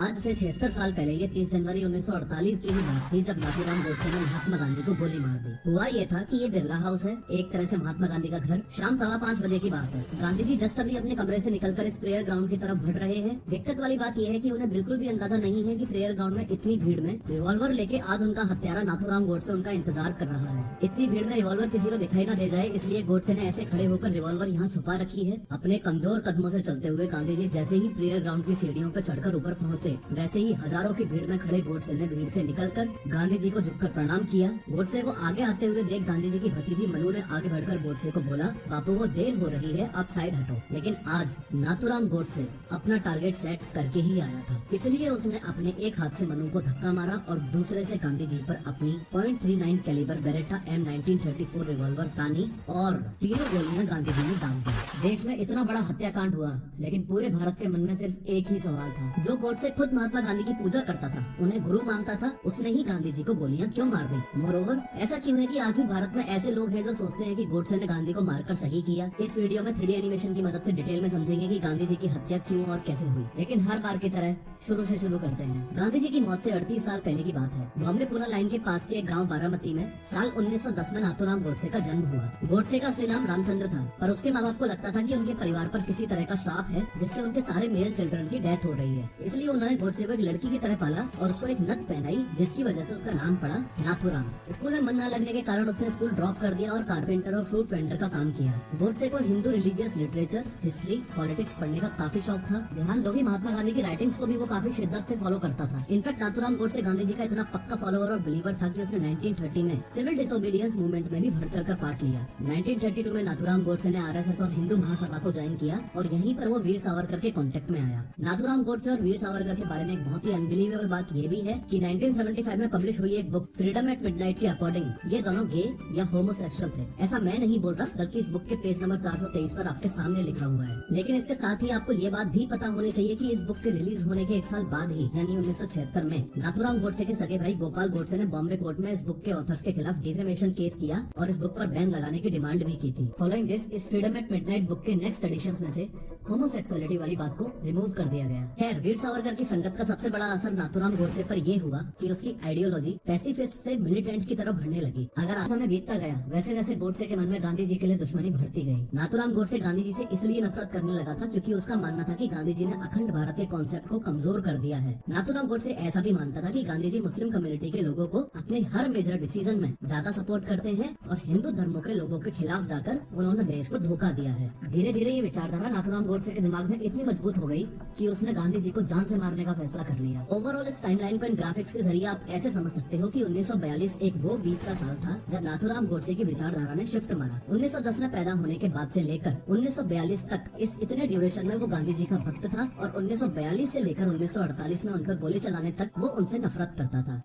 आज से 76 साल पहले ये 30 जनवरी 1948 की ही बात थी जब नाथूराम गोडसे ने महात्मा गांधी को गोली मार दी। हुआ ये था कि ये बिरला हाउस है, एक तरह से महात्मा गांधी का घर। शाम 5:15 बजे की बात है। गांधी जी जस्ट अभी अपने कमरे से निकलकर इस प्रेयर ग्राउंड की तरफ बढ़ रहे हैं। दिक्कत वाली बात यह है कि उन्हें बिल्कुल भी अंदाजा नहीं है कि प्रेयर ग्राउंड में इतनी भीड़ में रिवॉल्वर लेके आज उनका हत्यारा नाथूराम गोडसे उनका इंतजार कर रहा है। इतनी भीड़ में रिवॉल्वर किसी को दिखाई न दे जाए, इसलिए गोडसे ने ऐसे खड़े होकर रिवॉल्वर यहाँ छुपा रखी है। अपने कमजोर कदमों से चलते हुए गांधी जी जैसे ही प्रेयर ग्राउंड की सीढ़ियों पर चढ़कर ऊपर पहुँचे, वैसे ही हजारों की भीड़ में खड़े गोडसे ने भीड़ से निकलकर गांधी जी को झुककर प्रणाम किया। गोडसे को आगे आते हुए देख गांधी जी की भतीजी मनु ने आगे बढ़कर गोडसे को बोला, बापू को देर हो रही है, आप साइड हटो। लेकिन आज नाथूराम गोडसे अपना टारगेट सेट करके ही आया था, इसलिए उसने अपने एक हाथ से मनु को धक्का मारा और दूसरे से गांधी जी पर अपनी .39 कैलिबर बेरेटा M1934 रिवॉल्वर तानी और तीनों गोलियां गांधी जी ने दाग दी। देश में इतना बड़ा हत्याकांड हुआ, लेकिन पूरे भारत के मन में सिर्फ एक ही सवाल था। जो गोडसे खुद महात्मा गांधी की पूजा करता था, उन्हें गुरु मानता था, उसने ही गांधी जी को गोलियां क्यों मार दी। मोरोवर, ऐसा क्यों है कि आज भी भारत में ऐसे लोग हैं जो सोचते हैं कि गोडसे ने गांधी को मारकर सही किया। इस वीडियो में 3D एनिमेशन की मदद से डिटेल में समझेंगे कि गांधी जी की हत्या क्यों और कैसे हुई। लेकिन हर बार की तरह शुरू से शुरू करते हैं। गांधी जी की मौत से 38 साल पहले की बात है। बॉम्बे पुणे लाइन के पास के एक गाँव बारामती में साल 1910 में नाथूराम गोडसे का जन्म हुआ। गोडसे का असली नाम रामचंद्र था, पर उसके माँ बाप को लगता था कि उनके परिवार पर किसी तरह का श्राप है, जिससे उनके सारे मेल चिल्ड्रन की डेथ हो रही है। इसलिए उन्होंने गोडसे को एक लड़की की तरह पाला और उसको एक नथ पहनाई, जिसकी वजह से उसका नाम पड़ा नाथूराम। स्कूल में मन न लगने के कारण उसने स्कूल ड्रॉप कर दिया और कारपेंटर और फ्रूट वेंडर का काम किया। गोडसे को Hindu religious literature, history, politics पढ़ने का काफी शौक था। ध्यान दो कि महात्मा गांधी की राइटिंग्स को भी वो काफी शिद्दत से फॉलो करता था। इनफैक्ट नाथूराम गोडसे गांधी जी का इतना पक्का फॉलोअर और बिलीवर था कि उसने 1930 में सिविल डिसोबीडियंस मूवमेंट में भी बढ़ चढ़कर पार्ट लिया। 1932 में नाथूराम गोडसे ने RSS और हिंदू महासभा को ज्वाइन किया और यहीं पर वो वीर सावरकर के कांटेक्ट में आया। नाथूराम गोडसे और वीर सावरकर के बारे में एक बहुत ही अनबिलीवेबल बात ये भी है कि 1975 में पब्लिश हुई एक बुक फ्रीडम एट मिडनाइट के अकॉर्डिंग ये दोनों गे या होमोसेक्सुअल थे। ऐसा मैं नहीं बोल रहा, बल्कि इस बुक के पेज नंबर 423 पर आपके सामने लिखा हुआ है। लेकिन इसके साथ ही आपको ये बात भी पता होनी चाहिए कि इस बुक के रिलीज होने के 1 साल बाद ही यानी 1976 में नाथूराम गोडसे के सगे भाई गोपाल गोडसे ने बॉम्बे कोर्ट में इस बुक के ऑथर्स के खिलाफ डिफेमेशन केस किया और इस बुक पर बैन लगाने की डिमांड भी की थी। फॉलोइंग दिस, इस फ्रीडम एट मिडनाइट बुक के नेक्स्ट एडिशंस में से होमोसेक्सुअलिटी वाली बात को रिमूव कर दिया गया। खैर, वीर सावरकर की संगत का सबसे बड़ा असर नाथूराम गोडसे पर यह हुआ कि उसकी आइडियोलॉजी पैसिफिस्ट से मिलिटेंट की तरफ बढ़ने लगी। अगर समय बीतता गया, वैसे वैसे गोडसे के मन में गांधी जी के लिए दुश्मनी बढ़ती गई। नाथूराम गोडसे गांधी जी से इसलिए नफरत करने लगा था क्योंकि उसका मानना था कि गांधी जी ने अखंड भारत के कॉन्सेप्ट को कमजोर कर दिया है। नाथूराम गोडसे ऐसा भी मानता था कि गांधी जी मुस्लिम कम्युनिटी के लोगों को अपने हर मेजर डिसीजन में ज्यादा सपोर्ट करते हैं और हिंदू धर्मों के लोगों के खिलाफ जाकर उन्होंने देश को धोखा दिया है। धीरे धीरे ये विचारधारा नाथूराम गोडसे के दिमाग में इतनी मजबूत हो गई कि उसने गांधी जी को जान से मारने का फैसला कर लिया। ओवरऑल इस टाइमलाइन को इन ग्राफिक्स के जरिए आप ऐसे समझ सकते हो कि 1942 एक वो बीच का साल था जब नाथूराम गोडसे की विचारधारा ने शिफ्ट मारा। 1910 में पैदा होने के बाद से लेकर 1942 तक इस इतने ड्यूरेशन में वो गांधी जी का भक्त था और 1942 से लेकर 1948 में उन पर गोली चलाने तक वो उनसे नफरत करता था।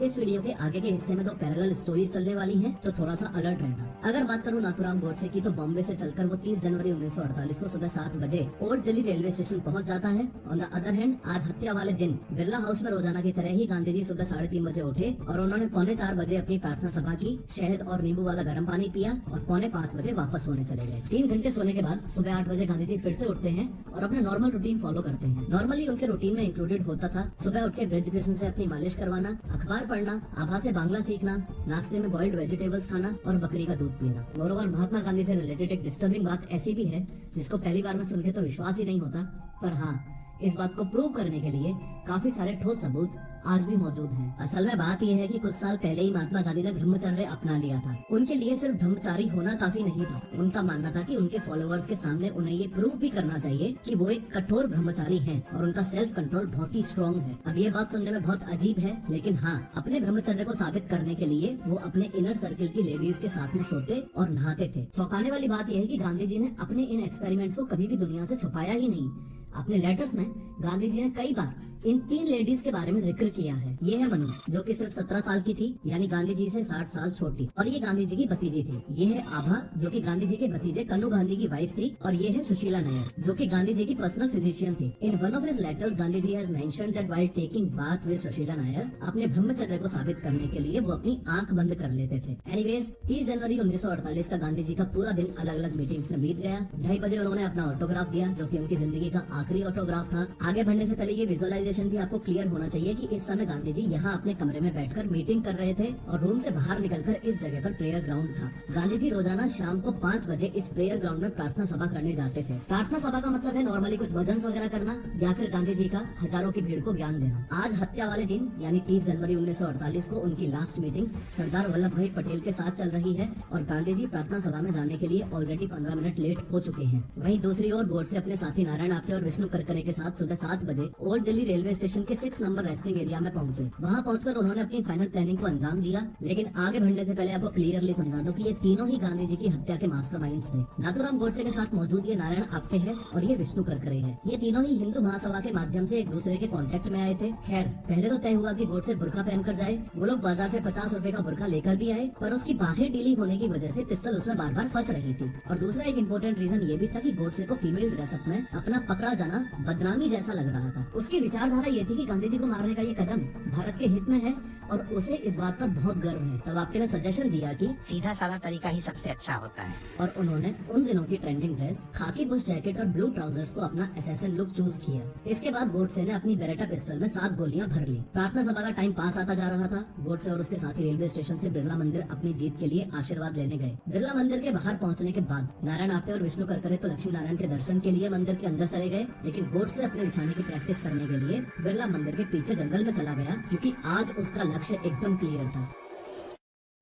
इस वीडियो के आगे के हिस्से में 2 पैरेलल स्टोरीज चलने वाली हैं, तो थोड़ा सा अलर्ट रहना। अगर बात करूं नाथूराम गोडसे की, तो बॉम्बे से चलकर वो 30 जनवरी 1948 को सुबह 7 बजे ओल्ड दिल्ली रेलवे स्टेशन पहुंच जाता है। ऑन द अदर हैंड, आज हत्या वाले दिन बिरला हाउस में रोजाना की तरह ही गांधी जी सुबह 3:30 बजे उठे और उन्होंने 3:45 बजे अपनी प्रार्थना सभा की, शहद और नींबू वाला गर्म पानी पिया और 4:45 बजे वापस सोने चले गए। 3 घंटे सोने के बाद सुबह 8 बजे गांधी जी फिर से उठते हैं और अपने नॉर्मल रूटीन फॉलो करते हैं। नॉर्मली उनके रूटीन में इंक्लूडेड होता था सुबह उठ के ब्रज कृष्ण से अपनी मालिश करवाना, अखबार पढ़ना, आभा से बांग्ला सीखना, नाश्ते में बॉइल्ड वेजिटेबल्स खाना और बकरी का दूध पीना। मोरोवर, महात्मा गांधी से रिलेटेड एक डिस्टर्बिंग बात ऐसी भी है जिसको पहली बार में सुन के तो विश्वास ही नहीं होता, पर हाँ, इस बात को प्रूव करने के लिए काफी सारे ठोस सबूत आज भी मौजूद हैं। असल में बात यह है कि कुछ साल पहले ही महात्मा गांधी ने ब्रह्मचर्य अपना लिया था। उनके लिए सिर्फ ब्रह्मचारी होना काफी नहीं था। उनका मानना था कि उनके फॉलोअर्स के सामने उन्हें ये प्रूव भी करना चाहिए कि वो एक कठोर ब्रह्मचारी हैं और उनका सेल्फ कंट्रोल बहुत ही स्ट्रॉन्ग है। अब ये बात सुनने में बहुत अजीब है, लेकिन हाँ, अपने ब्रह्मचर्य को साबित करने के लिए वो अपने इनर सर्किल की लेडीज के साथ में सोते और नहाते थे। चौंकाने वाली बात यह है कि गांधी जी ने अपने इन एक्सपेरिमेंट्स को कभी भी दुनिया से छुपाया ही नहीं। अपने लेटर्स में गांधी जी ने कई बार इन 3 लेडीज के बारे में जिक्र किया है। ये है मनु, जो कि सिर्फ 17 साल की थी, यानी गांधी जी से 60 साल छोटी, और ये गांधी जी की भतीजी थी। ये है आभा, जो कि गांधी जी के भतीजे कन्नू गांधी की वाइफ थी, और ये है सुशीला नायर, जो कि गांधी जी की पर्सनल फिजिशियन थी। In one of his letters Gandhi ji has mentioned that while taking bath with Sushila Nayar, अपने ब्रह्मचर्य को साबित करने के लिए वो अपनी आंख बंद कर लेते थे। एनीवेज 30 जनवरी 1948 का गांधी जी का पूरा दिन अलग अलग मीटिंग्स में बीत गया। 2:30 बजे उन्होंने अपना ऑटोग्राफ दिया, जो कि उनकी जिंदगी का आखिरी ऑटोग्राफ था। आगे बढ़ने से पहले ये विजुअलाइजेशन भी आपको क्लियर होना चाहिए कि इस समय गांधी जी यहाँ अपने कमरे में बैठकर मीटिंग कर रहे थे और रूम से बाहर निकलकर इस जगह पर प्रेयर ग्राउंड था। गांधी जी रोजाना शाम को 5 बजे इस प्रेयर ग्राउंड में प्रार्थना सभा करने जाते थे। प्रार्थना सभा का मतलब है नॉर्मली कुछ भजन वगैरह करना या फिर गांधी जी का हजारों की भीड़ को ज्ञान देना। आज हत्या वाले दिन यानी 30 जनवरी 1948 को उनकी लास्ट मीटिंग सरदार वल्लभ भाई पटेल के साथ चल रही है और गांधी जी प्रार्थना सभा में जाने के लिए ऑलरेडी 15 मिनट लेट हो चुके हैं। वहीं दूसरी ओर गोडसे अपने साथी नारायण आप्टे और विष्णु करकरे के साथ सुबह 7 बजे ओल्ड दिल्ली रेलवे स्टेशन के 6 नंबर रेस्टिंग एरिया में पहुंचे। वहां पहुंचकर उन्होंने अपनी फाइनल प्लानिंग को अंजाम दिया। लेकिन आगे बढ़ने से पहले आपको क्लियरली समझा दूं कि ये तीनों ही गांधी जी की हत्या के मास्टरमाइंड्स थे। नाथूराम गोडसे के साथ मौजूद ये नारायण आप्टे है और ये विष्णु करकरे है। ये तीनों ही हिंदू महासभा के माध्यम से एक दूसरे के कांटेक्ट में आए थे। खैर पहले तो तय हुआ कि गोडसे बुर्का पहनकर जाए। वो लोग बाजार से 50 रुपए का बुर्का लेकर भी आए, पर उसकी बाहरी डीली होने की वजह से पिस्टल उसमें बार बार फंस रही थी। और दूसरा एक इम्पोर्टेंट रीजन ये भी था कि गोडसे को फीमेल ड्रेसअप में अपना पकड़ा जाना बदनामी जैसा लग रहा था। उसकी विचारधारा ये थी कि गांधी जी को मारने का ये कदम भारत के हित में है और उसे इस बात पर बहुत गर्व है। तब आपके ने सजेशन दिया कि सीधा साधा तरीका ही सबसे अच्छा होता है। और उन्होंने उन दिनों की ट्रेंडिंग ड्रेस खाकी बुश जैकेट और ब्लू ट्राउजर्स को अपना असैसिन लुक चूज किया। इसके बाद गोडसे ने अपनी बेरेटा पिस्टल में 7 गोलियां भर ली। प्रार्थना सभा का टाइम पास आता जा रहा था। गोडसे और उसके साथी रेलवे स्टेशन से बिरला मंदिर अपनी जीत के लिए आशीर्वाद लेने गए। बिरला मंदिर के बाहर पहुंचने के बाद नारायण आप्टे और विष्णु करकरे तो लक्ष्मी नारायण के दर्शन के लिए मंदिर के अंदर चले गए, लेकिन गोडसे अपने निशाने की प्रैक्टिस करने के लिए बिरला मंदिर के पीछे जंगल में चला गया, क्योंकि आज उसका लक्ष्य एकदम क्लियर था।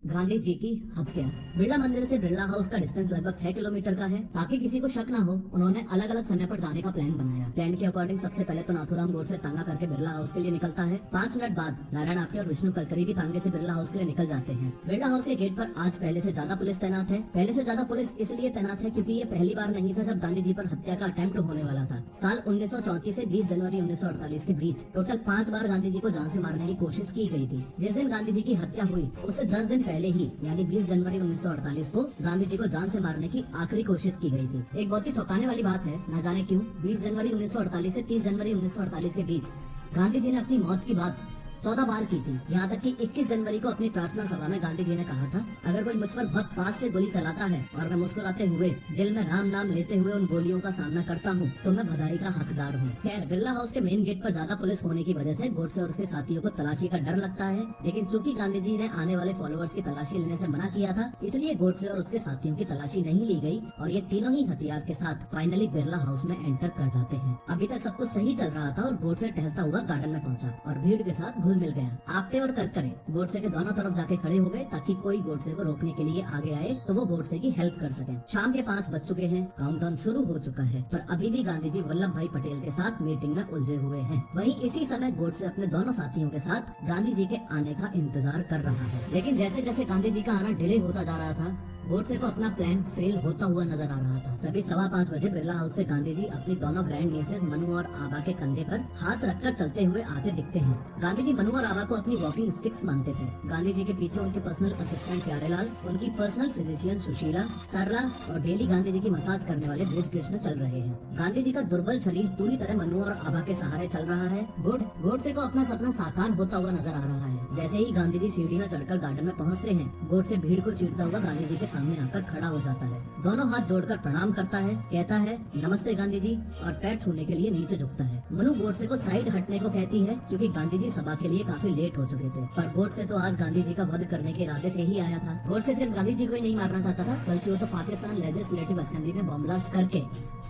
गांधी जी की हत्या। बिरला मंदिर से बिरला हाउस का डिस्टेंस लगभग 6 किलोमीटर का है। ताकि किसी को शक न हो, उन्होंने अलग अलग समय पर जाने का प्लान बनाया। प्लान के अकॉर्डिंग सबसे पहले तो नाथूराम गोडसे तांगा करके बिरला हाउस के लिए निकलता है। 5 मिनट बाद नारायण आप्टे और विष्णु करकरे भी तांगे से बिरला हाउस के लिए निकल जाते हैं। बिरला हाउस के गेट पर आज पहले से ज्यादा पुलिस तैनात है। पहले से ज्यादा पुलिस इसलिए तैनात है क्योंकि ये पहली बार नहीं था जब गांधी जी पर हत्या का अटेम्प्ट होने वाला था। साल 1934 से 20 जनवरी 1948 के बीच टोटल 5 बार गांधी जी को जान से मारने की कोशिश की गई थी। जिस दिन गांधी जी की हत्या हुई उससे 10 दिन पहले ही यानी 20 जनवरी 1948 को गांधी जी को जान से मारने की आखिरी कोशिश की गई थी। एक बहुत ही चौंकाने वाली बात है, न जाने क्यों 20 जनवरी 1948 से 30 जनवरी 1948 के बीच गांधी जी ने अपनी मौत की बात 14 बार की थी। यहाँ तक कि 21 जनवरी को अपनी प्रार्थना सभा में गांधी जी ने कहा था, अगर कोई मुझ पर बहुत पास से गोली चलाता है और मैं मुस्कुराते हुए दिल में राम नाम लेते हुए उन गोलियों का सामना करता हूँ तो मैं बधाई का हकदार हूँ। खैर बिरला हाउस के मेन गेट पर ज्यादा पुलिस होने की वजह से गोडसे और उसके साथियों को तलाशी का डर लगता है, लेकिन चूंकि गांधी जी ने आने वाले फॉलोअर्स की तलाशी लेने से मना किया था, इसलिए गोडसे और उसके साथियों की तलाशी नहीं ली गई और ये तीनों ही हथियार के साथ फाइनली बिरला हाउस में एंटर कर जाते हैं। अभी तक सब कुछ सही चल रहा था और गोडसे टहलता हुआ गार्डन में पहुंचा और भीड़ के साथ घुल मिल गया। आप्टे और करकरे गोडसे के दोनों तरफ जाके खड़े हो गए ताकि कोई गोडसे को रोकने के लिए आगे आए तो वो गोडसे की हेल्प कर सके। शाम के 5 बज चुके हैं, काउंटडाउन शुरू हो चुका है, पर अभी भी गांधी जी वल्लभ भाई पटेल के साथ मीटिंग में उलझे हुए हैं। वहीं इसी समय गोडसे अपने दोनों साथियों के साथ गांधी जी के आने का इंतजार कर रहा है। लेकिन जैसे जैसे गांधी जी का आना डिले होता जा रहा था, गोडसे को अपना प्लान फेल होता हुआ नजर आ रहा था। तभी 5:15 बजे बिरला हाउस से गांधी जी अपनी दोनों ग्रैंड नीसेस मनु और आभा के कंधे पर हाथ रखकर चलते हुए आते दिखते हैं। गांधी जी मनु और आभा को अपनी वॉकिंग स्टिक्स मानते थे। गांधी जी के पीछे उनके पर्सनल असिस्टेंट प्यारेलाल, उनकी पर्सनल फिजिशियन सुशीला, सरला और डेली गांधी जी की मसाज करने वाले ब्रिज कृष्ण चल रहे हैं। गांधी जी का दुर्बल शरीर पूरी तरह मनु और आभा के सहारे चल रहा है। गोडसे को अपना सपना साकार होता हुआ नजर आ रहा है। जैसे ही गांधी जी सीढ़ी में चढ़कर गार्डन में पहुंचते हैं, गोडसे भीड़ को चीरता हुआ गांधी जी के सामने आकर खड़ा हो जाता है। दोनों हाथ जोड़कर प्रणाम करता है, कहता है नमस्ते गांधी जी और पैर छूने के लिए नीचे झुकता है। मनु गोडसे को साइड हटने को कहती है क्योंकि गांधी जी सभा के लिए काफी लेट हो चुके थे, पर गोडसे तो आज गांधी जी का वध करने के इरादे से ही आया था। गोडसे सिर्फ गांधी जी को ही नहीं मारना चाहता था, बल्कि वो तो पाकिस्तान लेजिस्लेटिव असेंबली में बॉम्ब ब्लास्ट करके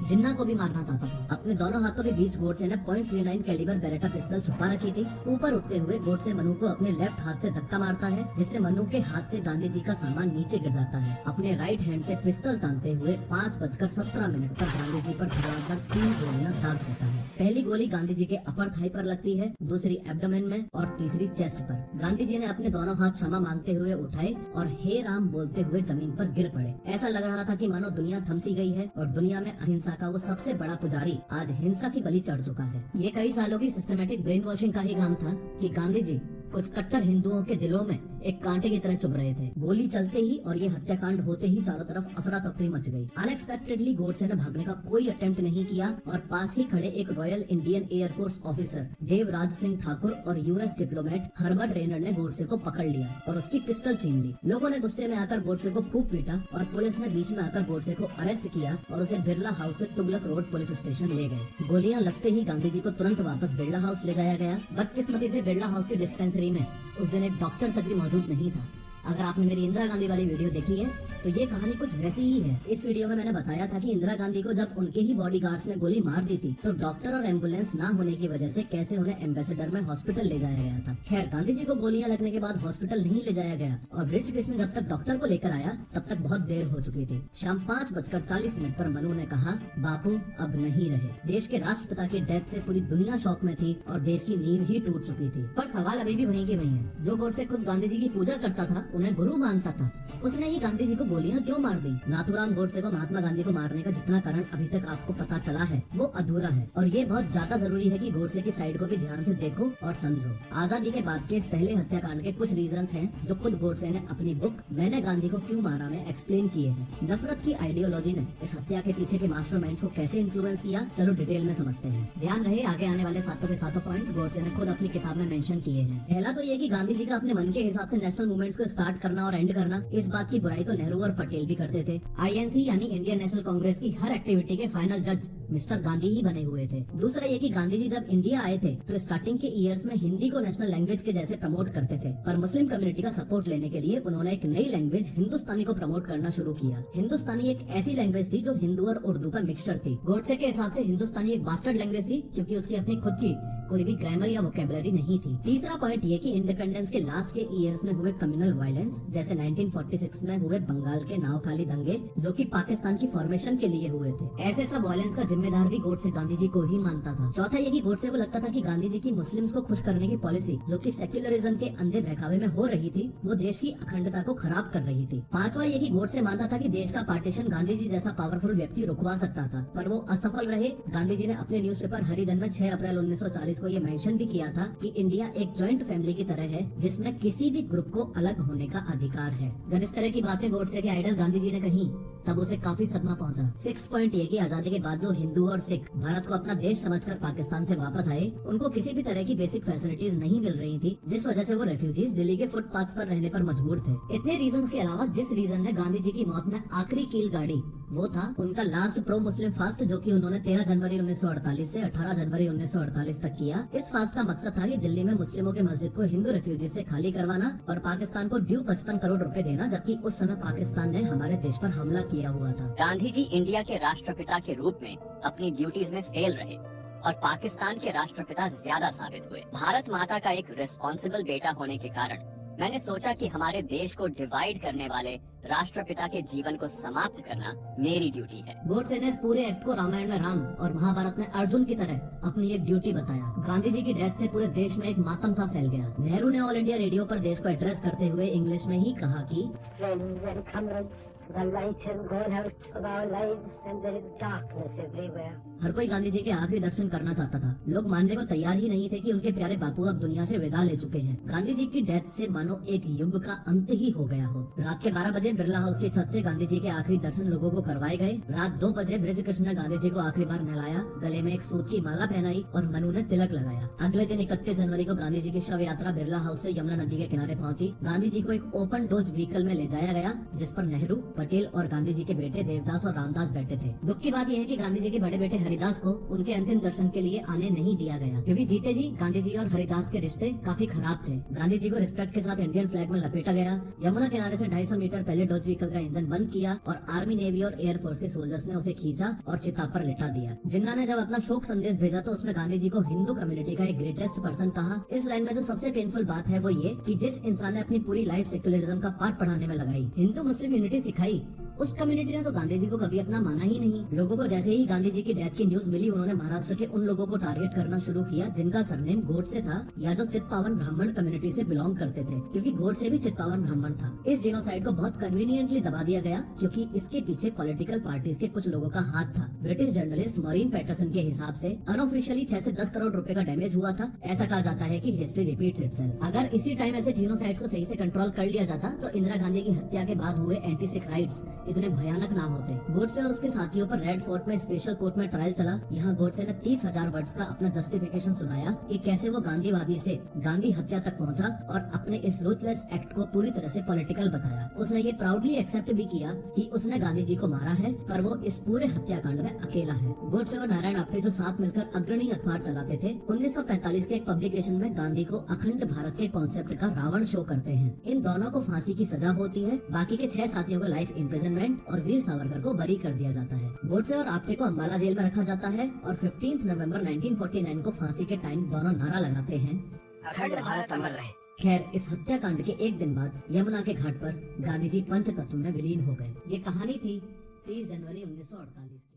जिन्ना को भी मारना चाहता था। अपने दोनों हाथों के बीच गोडसे ने .39 कैलिबर बेरेटा पिस्टल छुपा रखी थी। ऊपर उठते हुए गोडसे मनु को अपने लेफ्ट हाथ से धक्का मारता है, जिससे मनु के हाथ से गांधी जी का सामान नीचे गिर जाता है। अपने राइट हैंड से पिस्टल तानते हुए 5:17 पर गांधी जी पर धड़ाधड़ 3 गोलियां दाग देता है। पहली गोली गांधी जी के अपर थाई पर लगती है, दूसरी एब्डोमेन में और तीसरी चेस्ट पर। गांधी जी ने अपने दोनों हाथ क्षमा मांगते हुए उठाए और हे राम बोलते हुए जमीन पर गिर पड़े। ऐसा लग रहा था कि मानो दुनिया थमसी गई है और दुनिया में अहिंसा का वो सबसे बड़ा पुजारी आज हिंसा की बलि चढ़ चुका है। ये कई सालों की सिस्टमेटिक ब्रेन वॉशिंग का ही काम था कि गांधी जी कुछ कट्टर हिंदुओं के दिलों में एक कांटे की तरह चुभ रहे थे। गोली चलते ही और ये हत्याकांड होते ही चारों तरफ अफरा तफरी मच गई। अनएक्सपेक्टेडली गोडसे ने भागने का कोई अटेम्प्ट नहीं किया और पास ही खड़े एक royal Indian air force officer Devraj Singh Thakur और यूएस डिप्लोमेट हर्बर्ट रेनर ने गोडसे को पकड़ लिया और उसकी पिस्टल छीन ली। लोगों ने गुस्से में आकर गोडसे को खूब पीटा और पुलिस ने बीच में आकर गोडसे को अरेस्ट किया और उसे बिरला हाउस से तुगलक रोड पुलिस स्टेशन ले गए। गोलियां लगते ही गांधी जी को तुरंत वापस बिरला हाउस ले जाया गया। बदकिस्मती से बिरला हाउस की डिस्पेंसरी में उस दिन एक डॉक्टर तक भी मौजूद नहीं था। अगर आपने मेरी इंदिरा गांधी वाली वीडियो देखी है तो ये कहानी कुछ वैसी ही है। इस वीडियो में मैंने बताया था कि इंदिरा गांधी को जब उनके ही बॉडीगार्ड्स ने गोली मार दी थी तो डॉक्टर और एम्बुलेंस ना होने की वजह से कैसे उन्हें एम्बेसडर में हॉस्पिटल ले जाया गया था। खैर, गांधी जी को गोलियां लगने के बाद हॉस्पिटल नहीं ले जाया गया और ब्रिज कृष्ण जब तक डॉक्टर को लेकर आया तब तक बहुत देर हो चुकी थी। शाम 5:40 पर मनु ने कहा, बापू अब नहीं रहे। देश के राष्ट्रपिता की डेथ से पूरी दुनिया शौक में थी और देश की नींव ही टूट चुकी थी। पर सवाल अभी भी वहीं के वहीं है। जो गोडसे खुद गांधी जी की पूजा करता था, उन्हें गुरु मानता था, उसने ही गांधी जी को गोलियां क्यों मार दी? नाथूराम गोडसे को महात्मा गांधी को मारने का जितना कारण अभी तक आपको पता चला है वो अधूरा है और ये बहुत ज्यादा जरूरी है कि गोडसे की साइड को भी ध्यान से देखो और समझो। आजादी के बाद के इस पहले हत्याकांड के कुछ रीजंस हैं जो खुद गोडसे ने अपनी बुक मैंने गांधी को क्यों मारा में एक्सप्लेन किए हैं। नफरत की आइडियोलॉजी ने इस हत्या के पीछे के मास्टरमाइंड्स को कैसे इन्फ्लुएंस किया, चलो डिटेल में समझते हैं। ध्यान रहे, आगे आने वाले सातों के सातों पॉइंट्स गोडसे ने खुद अपनी किताब में मेंशन किए हैं। पहला तो ये कि गांधी जी का अपने मन के हिसाब से नेशनल मूवमेंट्स को स्टार्ट करना और एंड करना, इस बात की बुराई तो नेहरू और पटेल भी करते थे। आईएनसी यानी इंडियन नेशनल कांग्रेस की हर एक्टिविटी के फाइनल जज मिस्टर गांधी ही बने हुए थे। दूसरा ये कि गांधी जी जब इंडिया आए थे तो स्टार्टिंग के ईयर्स में हिंदी को नेशनल लैंग्वेज के जैसे प्रमोट करते थे, पर मुस्लिम कम्युनिटी का सपोर्ट लेने के लिए उन्होंने एक नई लैंग्वेज हिंदुस्तानी को प्रमोट करना शुरू किया। हिंदुस्तानी एक ऐसी लैंग्वेज थी जो हिंदू और उर्दू का मिक्सचर थी। गोडसे के हिसाब से हिंदुस्तानी एक बास्टर्ड लैंग्वेज थी क्योंकि उसकी अपनी खुद की कोई भी ग्रामर या वोकेबुलरी नहीं थी। तीसरा पॉइंट ये कि इंडिपेंडेंस के लास्ट के ईयर्स में हुए कम्युनल वायलेंस, जैसे 1946 में हुए बंगाल के नावखाली दंगे जो कि पाकिस्तान की फॉर्मेशन के लिए हुए थे, ऐसे सब वायलेंस का जिम्मेदार भी गोडसे गांधी जी को ही मानता था। चौथा ये कि गोडसे को लगता था कि गांधी जी की मुस्लिम्स को खुश करने की पॉलिसी जो कि सेक्युलरिज्म के अंधे बहकावे में हो रही थी, वो देश की अखंडता को खराब कर रही थी। पांचवा ये कि गोडसे मानता था कि देश का पार्टीशन गांधी जी जैसा पावरफुल व्यक्ति रुकवा सकता था, पर वो असफल रहे। गांधी जी ने अपने न्यूज़पेपर हरिजन में 6 अप्रैल 1940 को ये मेंशन भी किया था कि इंडिया एक जॉइंट फैमिली की तरह है जिसमें किसी भी ग्रुप को अलग होने का अधिकार है। जब इस तरह की बातें गोडसे के आइडल गांधी जी ने कही तब उसे काफी सदमा पहुंचा। 6 पॉइंट ये कि आजादी के बाद जो हिंदू और सिख भारत को अपना देश समझकर पाकिस्तान से वापस आए, उनको किसी भी तरह की बेसिक फैसिलिटीज नहीं मिल रही थी, जिस वजह से वो रेफ्यूजीज दिल्ली के फुटपाथ पर रहने पर मजबूर थे। इतने रीजंस के अलावा जिस रीजन ने गांधी जी की मौत में आखिरी कील गाड़ी, वो था उनका लास्ट प्रो मुस्लिम फास्ट जो कि उन्होंने 13 जनवरी 1948 से 18 जनवरी 1948 तक किया। इस फास्ट का मकसद था कि दिल्ली में मुस्लिमों के मस्जिद को हिंदू रेफ्यूजी से खाली करवाना और पाकिस्तान को ड्यू 55 करोड़ रुपए देना, जबकि उस समय पाकिस्तान ने हमारे देश पर हमला किया हुआ था। गांधी जी इंडिया के राष्ट्रपिता के रूप में अपनी ड्यूटीज में फेल रहे और पाकिस्तान के राष्ट्रपिता ज्यादा साबित हुए। भारत माता का एक रिस्पॉन्सिबल बेटा होने के कारण मैंने सोचा कि हमारे देश को डिवाइड करने वाले राष्ट्रपिता के जीवन को समाप्त करना मेरी ड्यूटी है। गोडसे ने इस पूरे एक्ट को रामायण में राम और महाभारत में अर्जुन की तरह अपनी एक ड्यूटी बताया। गांधी जी की डेथ से पूरे देश में एक मातम सा फैल गया। नेहरू ने ऑल इंडिया रेडियो पर देश को एड्रेस करते हुए इंग्लिश में ही कहा कि Friends and comrades, the light has gone out of our lives and there is darkness everywhere. हर कोई गांधी जी के आखिरी दर्शन करना चाहता था। लोग मानने को तैयार ही नहीं थे कि उनके प्यारे बापू अब दुनिया से विदा ले चुके हैं। गांधी जी की डेथ से मानो एक युग का अंत ही हो गया हो। रात के 12 बजे बिरला हाउस की छत से गांधी जी के आखिरी दर्शन लोगों को करवाए गए। रात 2 बजे ब्रिज कृष्ण ने गांधी जी को आखिरी बार नहलाया, गले में एक सूत की माला पहनाई और मनु ने तिलक लगाया। अगले दिन 31 जनवरी को गांधी जी की शव यात्रा बिरला हाउस से यमुना नदी के किनारे पहुंची। गांधी जी को एक ओपन डोज व्हीकल में ले जाया गया जिस पर नेहरू, पटेल और गांधी जी के बेटे देवदास और रामदास बैठे थे। दुख की बात यह है कि गांधी जी के बड़े बेटे हरिदास को उनके अंतिम दर्शन के लिए आने नहीं दिया गया, क्योंकि जीते जी गांधी जी और हरिदास के रिश्ते काफी खराब थे। गांधी जी को रिस्पेक्ट के साथ इंडियन फ्लैग में लपेटा गया। यमुना किनारे से 250 मीटर पहले डोज व्हीकल का इंजन बंद किया और आर्मी, नेवी और एयरफोर्स के सोल्जर्स ने उसे खींचा और चिता पर लिटा दिया। जिन्ना ने जब अपना शोक संदेश भेजा तो उसमें गांधी जी को हिंदू कम्युनिटी का एक ग्रेटेस्ट पर्सन कहा। इस लाइन में जो सबसे पेनफुल बात है वो ये कि जिस इंसान ने अपनी पूरी लाइफ सेक्युलरिज्म का पाठ पढ़ाने में लगाई, हिंदू मुस्लिम यूनिटी सिखाई, उस कम्युनिटी ने तो गांधी जी को कभी अपना माना ही नहीं। लोगों को जैसे ही गांधी जी की डेथ की न्यूज मिली, उन्होंने महाराष्ट्र के उन लोगों को टारगेट करना शुरू किया जिनका सरनेम गोडसे था या जो चित्पावन ब्राह्मण कम्युनिटी से बिलोंग करते थे, क्योंकि गोडसे भी चित्पावन ब्राह्मण था। इस जीनोसाइड को बहुत कन्वीनियंटली दबा दिया गया क्योंकि इसके पीछे पॉलिटिकल पार्टीज के कुछ लोगों का हाथ था। ब्रिटिश जर्नलिस्ट मॉरीन पैटरसन के हिसाब से अनऑफिशियली 6 से 10 करोड़ रुपए का डैमेज हुआ था। ऐसा कहा जाता है कि हिस्ट्री रिपीट्स इटसेल्फ। अगर इसी टाइम ऐसे जीनोसाइड्स को सही से कंट्रोल कर लिया जाता तो इंदिरा गांधी की हत्या के बाद हुए एंटी सिख राइट्स इतने भयानक ना होते। गोडसे और उसके साथियों पर रेड फोर्ट में स्पेशल कोर्ट में ट्रायल चला। यहाँ गोडसे ने 30,000 वर्ड्स का अपना जस्टिफिकेशन सुनाया कि कैसे वो गांधीवादी से गांधी हत्या तक पहुंचा और अपने इस रूथलेस एक्ट को पूरी तरह से पॉलिटिकल बताया। उसने ये प्राउडली एक्सेप्ट भी किया कि उसने गांधी जी को मारा है, पर वो इस पूरे हत्याकांड में अकेला है। गोडसे और नारायण आप्टे जो साथ मिलकर अग्रणी अखबार चलाते थे, 1945 के एक पब्लिकेशन में गांधी को अखंड भारत के कॉन्सेप्ट का रावण शो करते हैं। इन दोनों को फांसी की सजा होती है, बाकी के 6 साथियों को लाइफ इम्प्रिजनमेंट और वीर सावरकर को बरी कर दिया जाता है। गोडसे और आप्टे को अम्बाला जेल में रखा जाता है और 15 नवंबर 1949 को फांसी के टाइम दोनों नारा लगाते हैं, अखंड भारत अमर रहे। खैर, इस हत्याकांड के एक दिन बाद यमुना के घाट पर गांधी जी पंचतत्व में विलीन हो गए। ये कहानी थी 30 जनवरी 1948 की।